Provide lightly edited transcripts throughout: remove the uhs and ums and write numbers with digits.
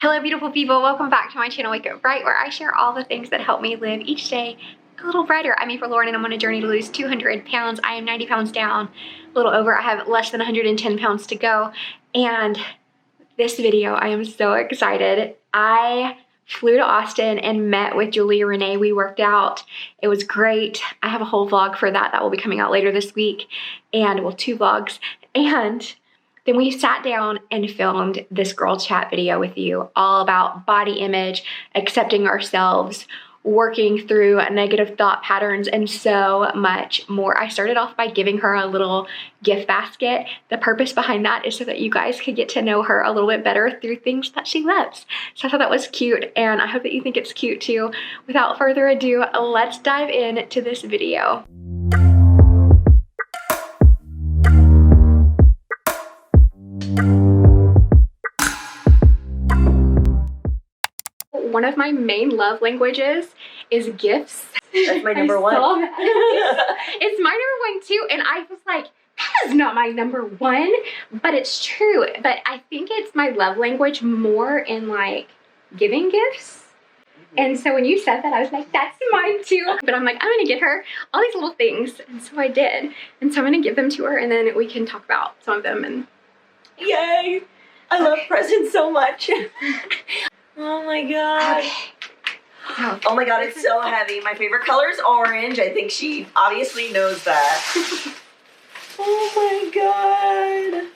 Hello beautiful people, welcome back to my channel Wake Up Bright, where I share all the things that help me live each day a little brighter. I'm April Lauren and I'm on a journey to lose 200 pounds. I am 90 pounds down, a little over. I have less than 110 pounds to go. And this video, I am so excited. I flew to Austin and met with Julia Rene. We worked out. It was great. I have a whole vlog for that will be coming out later this week. And well, 2 vlogs. And then we sat down and filmed this girl chat video with you, all about body image, accepting ourselves, working through negative thought patterns, and so much more. I started off by giving her a little gift basket. The purpose behind that is so that you guys could get to know her a little bit better through things that she loves. So I thought that was cute, and I hope that you think it's cute too. Without further ado, let's dive into this video. One of my main love languages is gifts. That's my number one. It's my number one too, and I was like, that is not my number one, but it's true. But I think it's my love language more in like giving gifts. And so when you said that, I was like, that's mine too. But I'm like, I'm gonna get her all these little things, and so I did. And so I'm gonna give them to her, and then we can talk about some of them. And yay! I love presents so much. Oh my god. Okay. Oh my god, it's so heavy. My favorite color is orange. I think she obviously knows that. Oh my god.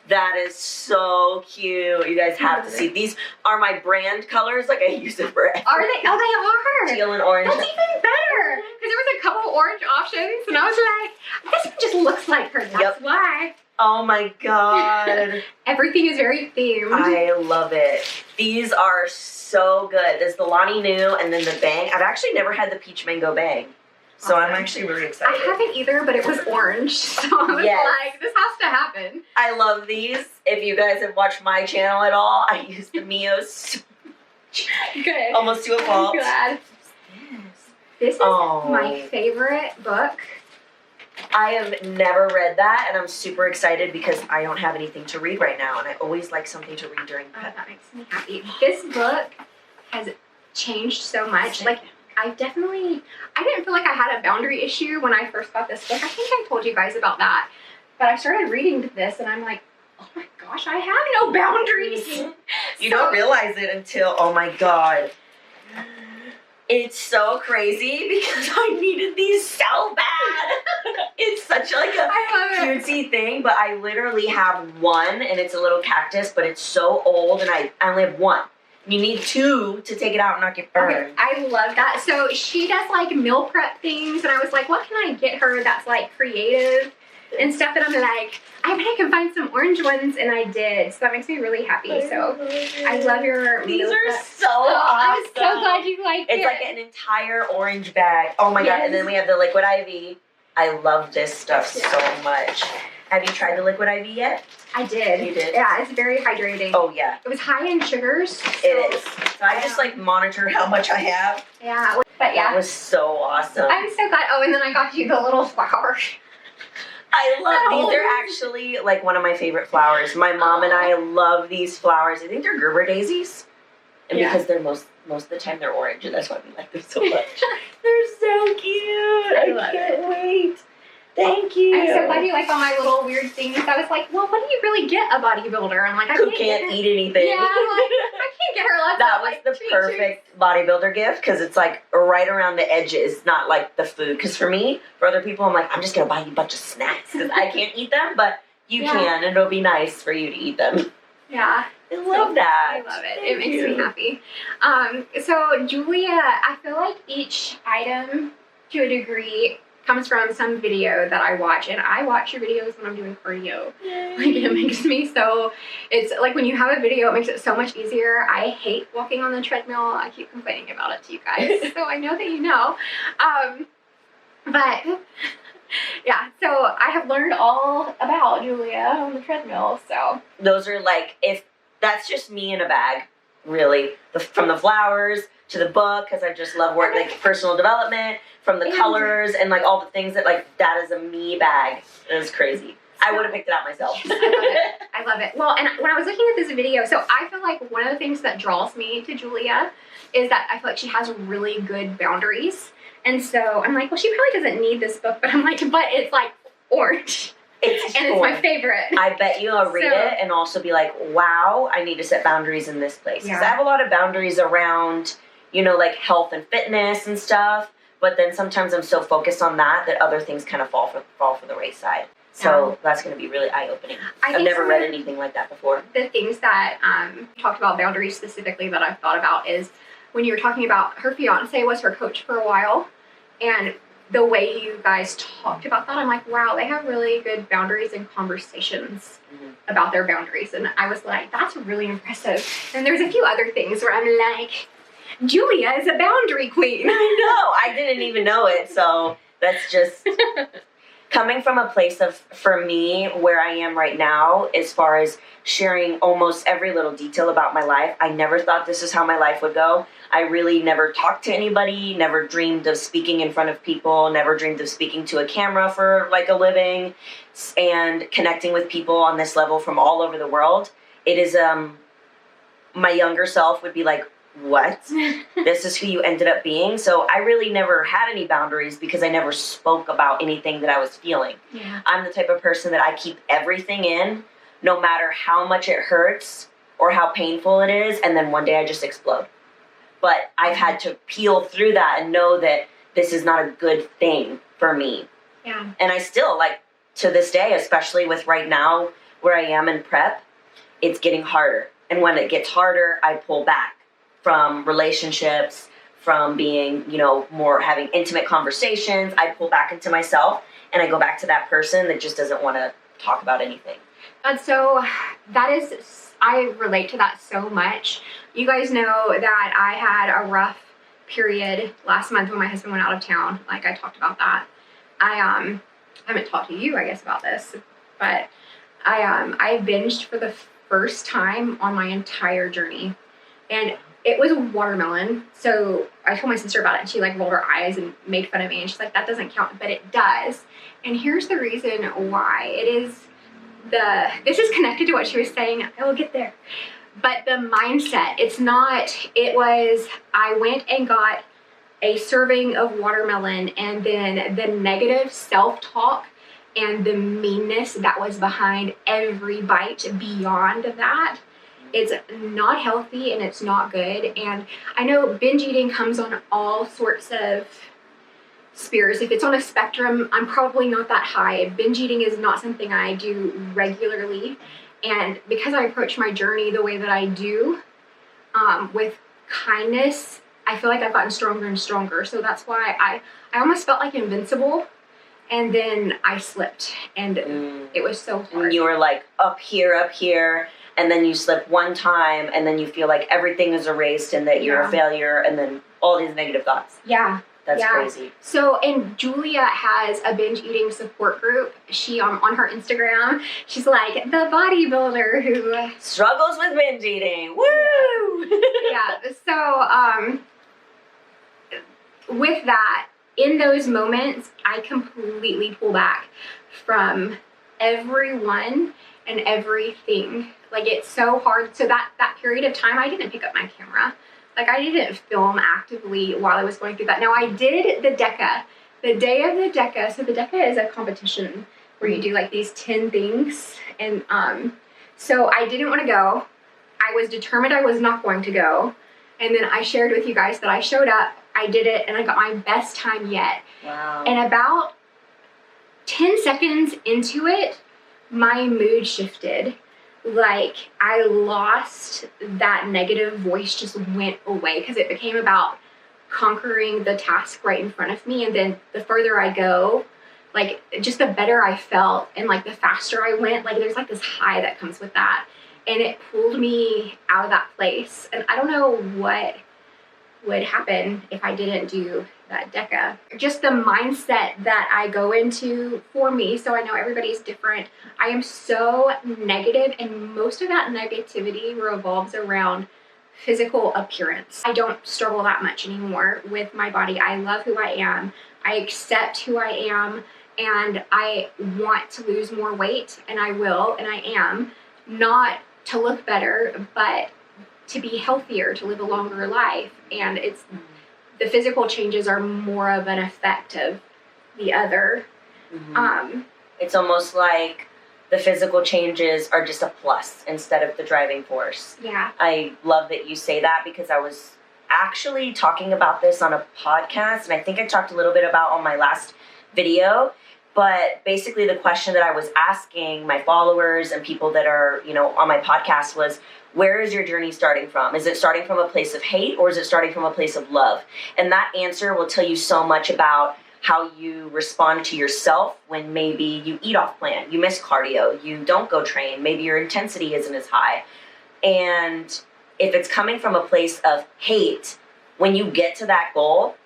That is so cute. You guys have to see. These are my brand colors. Like, I use it for everything. Are they? Oh, they are. Teal and orange. That's even better. Because there was a couple orange options, and I was like, this one just looks like her. That's why. Oh my god. Everything is very themed. I love it. These are so good. There's the Lonnie New and then the bang. I've actually never had the peach mango bang. So I'm actually really excited. I haven't either, but it was orange. So I was like, this has to happen. I love these. If you guys have watched my channel at all, I use the Mios. Good. Almost to a fault. I'm glad. This is my favorite book. I have never read that, and I'm super excited because I don't have anything to read right now, and I always like something to read during that makes me happy. This book has changed so much. Like, I didn't feel like I had a boundary issue when I first got this book. I think I told you guys about that. But I started reading this, and I'm like, oh my gosh, I have no boundaries. You don't realize it until, oh my god. It's so crazy because I needed these so bad. It's such like a cutesy thing, but I literally have one, and it's a little cactus, but it's so old, and I only have one. You need 2 to take it out and not get burned. Okay, I love that. So she does like meal prep things, and I was like, what can I get her that's like creative and stuff that I'm like, I bet I can find some orange ones, and I did. So that makes me really happy. So I love your These meal are prep. so awesome. I'm so glad you liked it. It's like an entire orange bag. Oh my god. And then we have the Liquid IV. I love this stuff so much. Have you tried the Liquid IV yet? I did. You did? Yeah, it's very hydrating. Oh yeah. It was high in sugars. So it is. So I just like monitor how much I have. Yeah. But yeah. That was so awesome. I'm so glad. Oh, and then I got you the little flower. I love these. Are actually like one of my favorite flowers. My mom and I love these flowers. I think they're Gerber daisies. And because they're most of the time they're orange, and that's why we like them so much. They're so cute. I can't wait. Thank you. I'm so glad you like all my little weird things. I was like, well, what do you really get a bodybuilder? I'm like, who can't eat anything. Yeah, I'm like, I can't get her lots that of was like the perfect bodybuilder gift because it's like right around the edges, not like the food. Because for me, for other people, I'm like, I'm just gonna buy you a bunch of snacks because I can't eat them, but you can, and it'll be nice for you to eat them. Yeah. I love that. I love it. It makes me happy. So Julia, I feel like each item to a degree comes from some video that I watch, and I watch your videos when I'm doing cardio. Yay. Like, it makes me so, it's like when you have a video, it makes it so much easier. I hate walking on the treadmill. I keep complaining about it to you guys, so I know that you know. But yeah, so I have learned all about Julia on the treadmill. So those are like, if that's just me in a bag, really, from the flowers to the book, because I just love work, like personal development, from the colors and like all the things that, like, that is a me bag. It was crazy. I would have picked it out myself. I love it. I love it. Well, and when I was looking at this video, so I feel like one of the things that draws me to Julia is that I feel like she has really good boundaries. And so I'm like, well, she probably doesn't need this book, but I'm like, but it's like orange. It's my favorite. I bet you I'll read it and also be like, wow, I need to set boundaries in this place. Because I have a lot of boundaries around, you know, like health and fitness and stuff. But then sometimes I'm so focused on that other things kind of fall for the wayside. So that's going to be really eye-opening. I've never read anything like that before. The things that talked about boundaries specifically that I've thought about is when you were talking about her fiance was her coach for a while, and the way you guys talked about that, I'm like, wow, they have really good boundaries and conversations about their boundaries. And I was like, that's really impressive. And there's a few other things where I'm like, Julia is a boundary queen. I know. I didn't even know it. So that's just coming from a place of, for me, where I am right now, as far as sharing almost every little detail about my life. I never thought this is how my life would go. I really never talked to anybody, never dreamed of speaking in front of people, never dreamed of speaking to a camera for like a living, and connecting with people on this level from all over the world. It is, my younger self would be like, what? This is who you ended up being? So I really never had any boundaries because I never spoke about anything that I was feeling. Yeah. I'm the type of person that I keep everything in, no matter how much it hurts or how painful it is, and then one day I just explode. But I've had to peel through that and know that this is not a good thing for me. Yeah. And I still, like, to this day, especially with right now where I am in prep, it's getting harder. And when it gets harder, I pull back from relationships, from being, you know, more having intimate conversations. I pull back into myself and I go back to that person that just doesn't want to talk about anything. And so I relate to that so much. You guys know that I had a rough period last month when my husband went out of town. Like, I talked about that. I haven't talked to you, I guess, about this, but I binged for the first time on my entire journey. And it was a watermelon. So I told my sister about it, and she like rolled her eyes and made fun of me. And she's like, that doesn't count, but it does. And here's the reason why. This is connected to what she was saying. I will get there. But the mindset, I went and got a serving of watermelon, and then the negative self-talk and the meanness that was behind every bite beyond that. It's not healthy and it's not good. And I know binge eating comes on all sorts of spheres. If it's on a spectrum, I'm probably not that high. Binge eating is not something I do regularly. And because I approach my journey the way that I do, with kindness, I feel like I've gotten stronger and stronger. So that's why I almost felt like invincible. And then I slipped, and it was so hard. And you were like up here, and then you slip one time, and then you feel like everything is erased and that you're a failure, and then all these negative thoughts. Yeah. That's crazy. So, and Julia has a binge eating support group. She, on her Instagram, she's like the bodybuilder who struggles with binge eating. Woo! Yeah. So, with that, in those moments, I completely pull back from everyone and everything. Like, it's so hard. So that period of time, I didn't pick up my camera. Like, I didn't film actively while I was going through that. Now, I did the DECA. The day of the DECA. So the DECA is a competition where you do like these 10 things. And so I didn't want to go. I was determined I was not going to go. And then I shared with you guys that I showed up, I did it, and I got my best time yet. Wow. And about 10 seconds into it, my mood shifted. Like, I lost that negative voice, just went away, because it became about conquering the task right in front of me. And then the further I go, like, just the better I felt, and like the faster I went, like there's like this high that comes with that. And it pulled me out of that place. And I don't know what would happen if I didn't do that DECA. Just the mindset that I go into for me, so I know everybody's different. I am so negative, and most of that negativity revolves around physical appearance. I don't struggle that much anymore with my body. I love who I am. I accept who I am, and I want to lose more weight, and I will, and I am, not to look better, but to be healthier, to live a longer life. And it's the physical changes are more of an effect of the other. It's almost like the physical changes are just a plus instead of the driving force. Yeah. I love that you say that, because I was actually talking about this on a podcast, and I think I talked a little bit about on my last video. But basically the question that I was asking my followers and people that are, you know, on my podcast was, where is your journey starting from? Is it starting from a place of hate, or is it starting from a place of love? And that answer will tell you so much about how you respond to yourself when maybe you eat off plan, you miss cardio, you don't go train, maybe your intensity isn't as high. And if it's coming from a place of hate, when you get to that goal,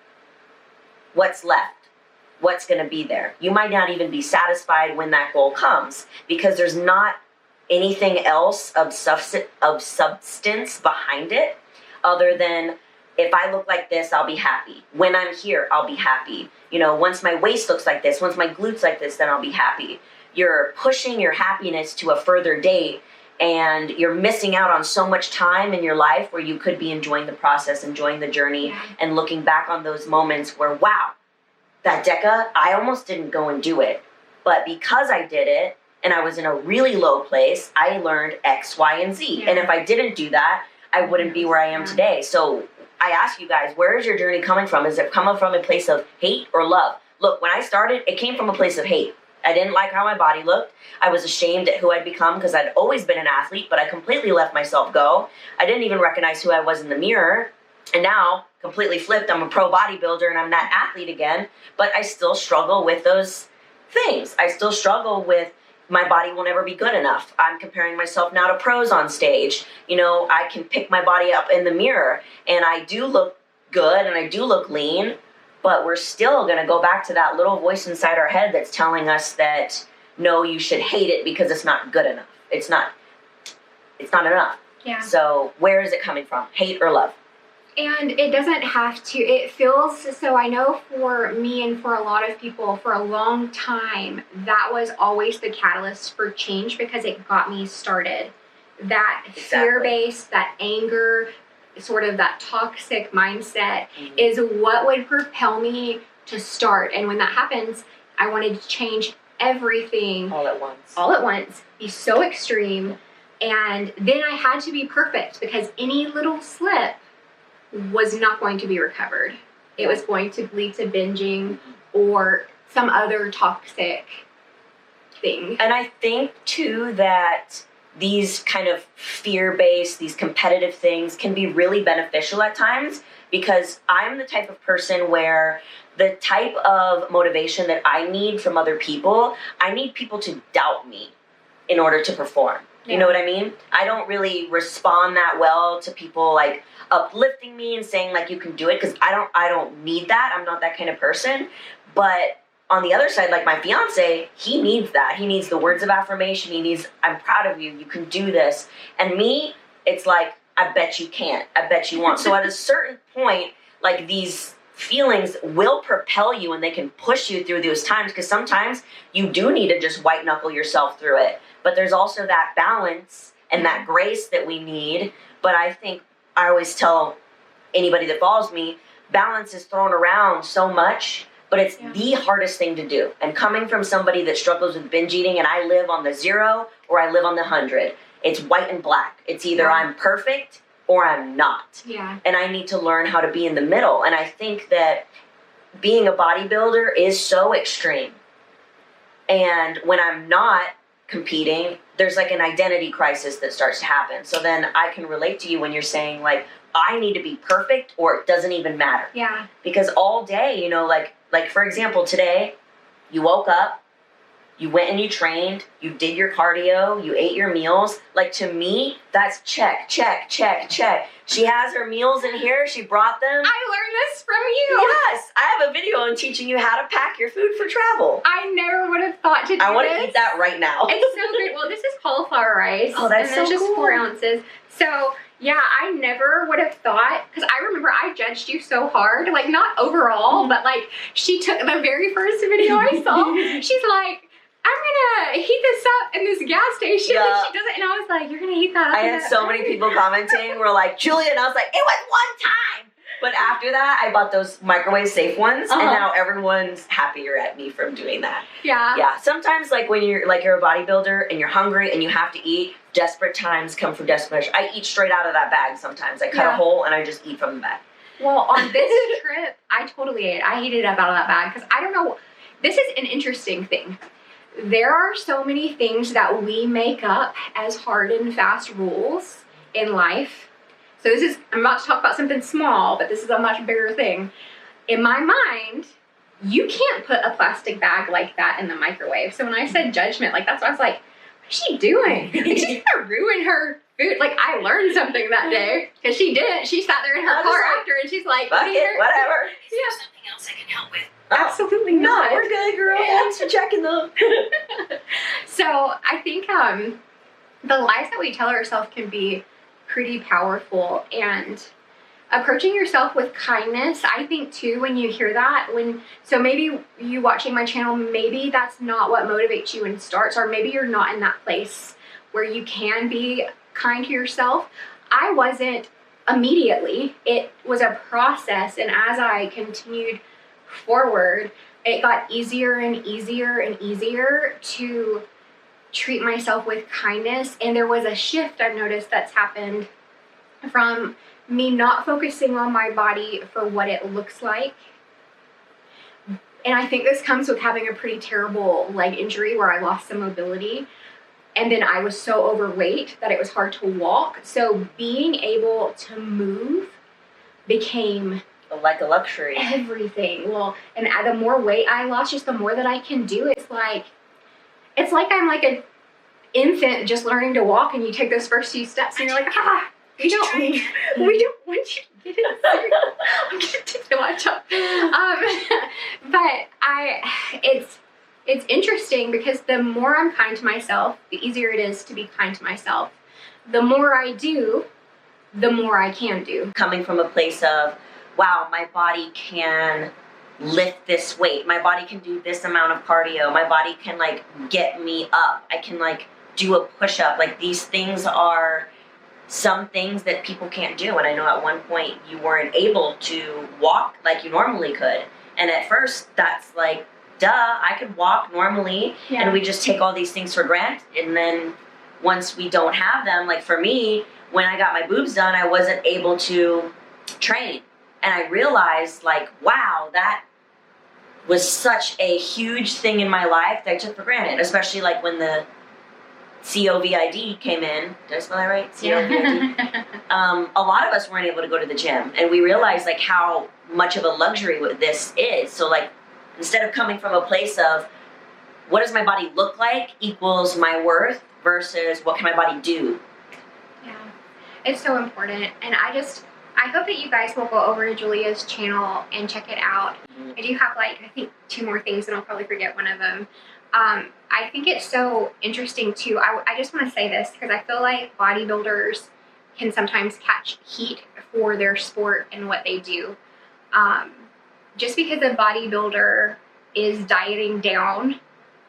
what's left? What's going to be there? You might not even be satisfied when that goal comes, because there's not anything else of substance behind it other than, if I look like this, I'll be happy. When I'm here, I'll be happy. You know, once my waist looks like this, once my glutes like this, then I'll be happy. You're pushing your happiness to a further date, and you're missing out on so much time in your life where you could be enjoying the process, enjoying the journey, and looking back on those moments where, wow, that DECA, I almost didn't go and do it. But because I did it, and I was in a really low place, I learned X, Y, and Z. And if I didn't do that, I wouldn't be where I am today. So I ask you guys, where is your journey coming from? Is it coming from a place of hate or love? Look, when I started, it came from a place of hate. I didn't like how my body looked. I was ashamed at who I'd become, because I'd always been an athlete, but I completely let myself go. I didn't even recognize who I was in the mirror. And now, completely flipped, I'm a pro bodybuilder and I'm that athlete again, but I still struggle with those things. I still struggle with, my body will never be good enough. I'm comparing myself now to pros on stage. You know, I can pick my body up in the mirror, and I do look good and I do look lean, but we're still going to go back to that little voice inside our head that's telling us that, no, you should hate it because it's not good enough. It's not enough. Yeah. So where is it coming from? Hate or love? And it doesn't have to, it feels, so I know for me and for a lot of people for a long time, that was always the catalyst for change, because it got me started. That fear-based, that anger, sort of that toxic mindset is what would propel me to start. And when that happens, I wanted to change everything. All at once. All at once. Be so extreme. And then I had to be perfect, because any little slip was not going to be recovered. It was going to lead to binging or some other toxic thing. And I think too that these kind of fear-based, these competitive things can be really beneficial at times, because I'm the type of person where the type of motivation that I need from other people, I need people to doubt me in order to perform. You know what I mean? I don't really respond that well to people like uplifting me and saying like, you can do it, because I don't need that. I'm not that kind of person. But on the other side, like my fiance, he needs that. He needs the words of affirmation. He needs, I'm proud of you. You can do this. And me, it's like, I bet you can't. I bet you won't. So at a certain point, like these feelings will propel you, and they can push you through those times, because sometimes you do need to just white knuckle yourself through it. But there's also that balance and that grace that we need. But I think I always tell anybody that follows me, balance is thrown around so much, but it's the hardest thing to do. And coming from somebody that struggles with binge eating, and I live on the 0 or I live on the 100, it's white and black. It's either I'm perfect or I'm not. Yeah. And I need to learn how to be in the middle. And I think that being a bodybuilder is so extreme. And when I'm not competing, there's like an identity crisis that starts to happen. So then I can relate to you when you're saying like, I need to be perfect, or it doesn't even matter. Yeah. Because all day, you know, like for example, today you woke up, you went and you trained, you did your cardio, you ate your meals. Like to me, that's check, check, check, check. She has her meals in here. She brought them. I learned this from you. Yes. I have a video on teaching you how to pack your food for travel. I never would have thought to do I want this. to eat that right now. It's so good. Well, this is cauliflower rice. Oh, that's and so just cool. 4 ounces. So, yeah, I never would have thought, because I remember I judged you so hard. Like, not overall, but like, she took the very first video I saw. She's like, I'm gonna heat this up in this gas station. Yeah. And she does it, and I was like, you're gonna heat that up? I had so many people commenting, were like, Julia, and I was like, it was one time. But after that, I bought those microwave safe ones, and now everyone's happier at me from doing that. Yeah. Yeah. Sometimes, like when you're a bodybuilder and you're hungry and you have to eat, desperate times come from desperation. I eat straight out of that bag sometimes. I cut a hole and I just eat from the bag. Well, on this trip, I totally ate. I ate it up out of that bag because I don't know. This is an interesting thing. There are so many things that we make up as hard and fast rules in life. So this is, I'm about to talk about something small, but this is a much bigger thing. In my mind, you can't put a plastic bag like that in the microwave. So when I said judgment, like that's what I was like, what is she doing? Like, she's gonna ruin her food. Like, I learned something that day because she didn't. She sat there in her car after and she's like, fuck it, whatever. Is there something else I can help with? Absolutely not. No, we're good, girl. Thanks for checking though. So I think the lies that we tell ourselves can be pretty powerful, and approaching yourself with kindness, I think too, when you hear that, so maybe you watching my channel, maybe that's not what motivates you and starts, or maybe you're not in that place where you can be kind to yourself. I wasn't immediately. It was a process, and as I continued forward, it got easier and easier and easier to treat myself with kindness. And there was a shift I've noticed that's happened from me not focusing on my body for what it looks like. And I think this comes with having a pretty terrible leg injury where I lost some mobility. And then I was so overweight that it was hard to walk. So being able to move became like a luxury. Everything. Well, and the more weight I lost, just the more that I can do. It's like I'm like an infant just learning to walk, and you take those first few steps, and you're like, we don't want you to get it. I'm gonna take the watch off. But it's interesting because the more I'm kind to myself, the easier it is to be kind to myself. The more I do, the more I can do. Coming from a place of, wow, my body can lift this weight. My body can do this amount of cardio. My body can like get me up. I can like do a push-up. Like, these things are some things that people can't do. And I know at one point you weren't able to walk like you normally could. And at first that's like, duh, I could walk normally. Yeah. And we just take all these things for granted. And then once we don't have them, like for me, when I got my boobs done, I wasn't able to train. And I realized, like, wow, that was such a huge thing in my life that I took for granted, especially like when the COVID came in. Did I spell that right? COVID. A lot of us weren't able to go to the gym, and we realized like how much of a luxury this is. So like, instead of coming from a place of what does my body look like equals my worth versus what can my body do? Yeah, it's so important. And I hope that you guys will go over to Julia's channel and check it out. I do have like, I think 2 more things, and I'll probably forget one of them. I think it's so interesting too. I just want to say this because I feel like bodybuilders can sometimes catch heat for their sport and what they do. Just because a bodybuilder is dieting down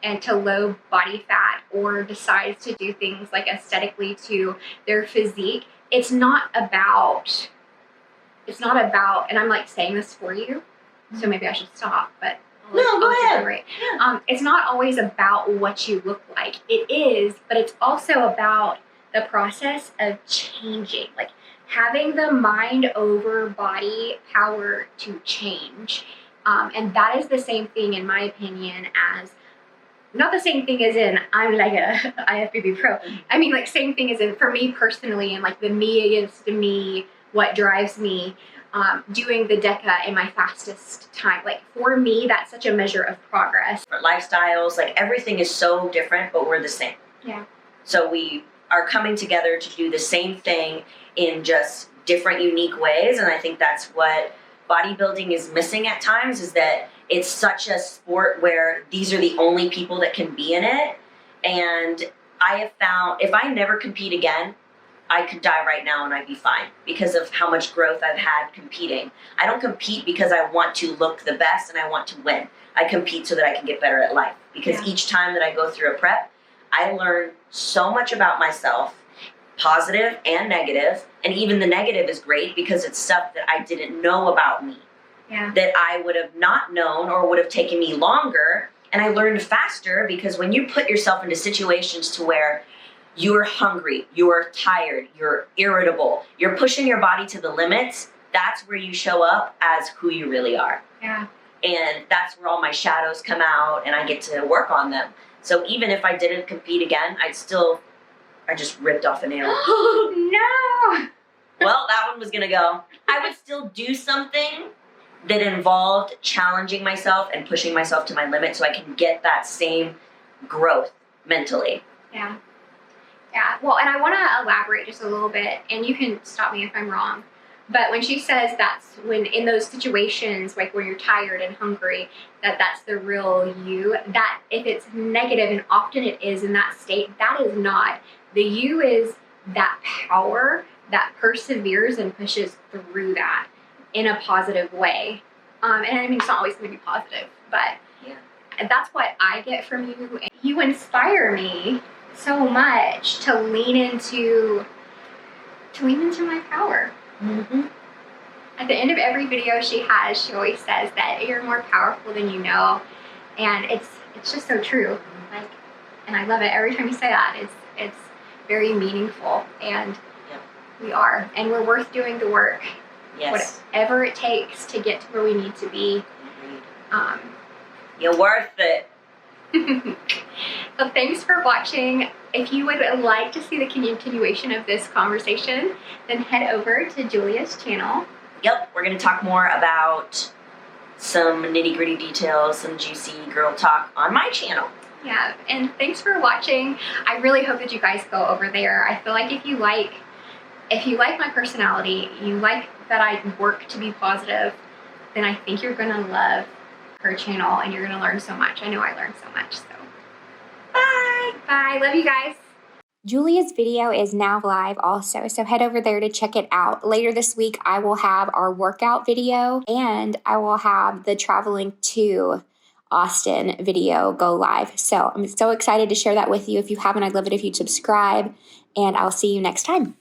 and to low body fat, or decides to do things like aesthetically to their physique, it's not about, and I'm like saying this for you, so maybe I should stop, but no, go ahead. Right. Yeah. It's not always about what you look like. It is, but it's also about the process of changing, like having the mind over body power to change. And that is the same thing, in my opinion, as, not the same thing as in I'm like a IFBB pro. I mean, like, same thing as in, for me personally, and like the me against the me, what drives me, doing the DECA in my fastest time. Like, for me, that's such a measure of progress. Our lifestyles, like everything is so different, but we're the same. Yeah. So we are coming together to do the same thing in just different, unique ways. And I think that's what bodybuilding is missing at times, is that it's such a sport where these are the only people that can be in it. And I have found, if I never compete again, I could die right now and I'd be fine because of how much growth I've had competing. I don't compete because I want to look the best and I want to win. I compete so that I can get better at life, because each time that I go through a prep, I learn so much about myself, positive and negative. And even the negative is great because it's stuff that I didn't know about me, that I would have not known or would have taken me longer. And I learned faster because when you put yourself into situations to where you're hungry, you're tired, you're irritable, you're pushing your body to the limits, that's where you show up as who you really are. Yeah. And that's where all my shadows come out and I get to work on them. So even if I didn't compete again, I just ripped off a nail. No! Well, that one was gonna go. I would still do something that involved challenging myself and pushing myself to my limit so I can get that same growth mentally. Yeah. Yeah. Well, and I want to elaborate just a little bit, and you can stop me if I'm wrong. But when she says that's when in those situations, like when you're tired and hungry, that's the real you, that if it's negative, and often it is in that state, that is not. The you is that power that perseveres and pushes through that in a positive way. And I mean, it's not always going to be positive, but that's what I get from you. You inspire me so much to lean into my power. Mm-hmm. At the end of every video she has, she always says that you're more powerful than you know, and it's just so true. Like, and I love it every time you say that. It's very meaningful, and we are, and we're worth doing the work. Yes. Whatever it takes to get to where we need to be. You're worth it. Well, thanks for watching. If you would like to see the continuation of this conversation, then head over to Julia's channel. Yep, we're going to talk more about some nitty-gritty details, some juicy girl talk on my channel. Yeah, and thanks for watching. I really hope that you guys go over there. I feel like if you like my personality, you like that I work to be positive, then I think you're going to love her channel and you're going to learn so much. I know I learned so much. So bye. Bye. Love you guys. Julia's video is now live also, so head over there to check it out. Later this week, I will have our workout video and I will have the traveling to Austin video go live. So I'm so excited to share that with you. If you haven't, I'd love it if you'd subscribe, and I'll see you next time.